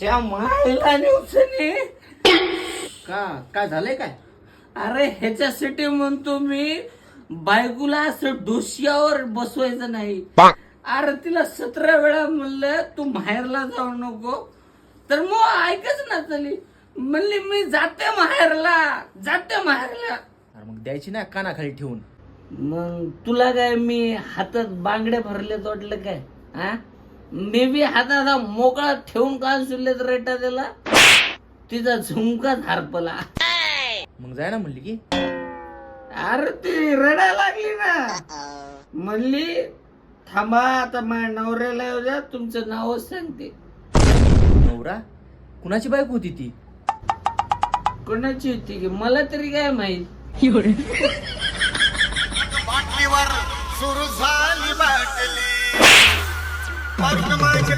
च्या मायला न्यूसने का काय झालंय काय? अरे ह्याच्यासाठी म्हणतो मी बायकोला असं डोशियावर बसवायचं नाही. अरे तिला 17 वेळा म्हणलं तू माहेरला जाऊ नको, तर मग ऐकच ना चली. म्हणली मी जाते माहेरला. अरे मग द्यायची ना कानाखाली ठेवून. मग तुला काय मी हातात बांगड्या भरले वाटलं काय? हा, मी बी हातात मोकळा ठेवून का सुरलेत रेटा त्याला. तिचा झुमकाच हरपला. मग जाय ना म्हणली की. अरे ती रडायला लागली ना. म्हणली थांबा आता माझ्या नवऱ्याला येऊ द्या, तुमचं नावच सांगते. नवरा कुणाची बायको होती ती? कोणाची होती की मला तरी काय माहित. बाटलीवर सुरू झाली बाटली माझे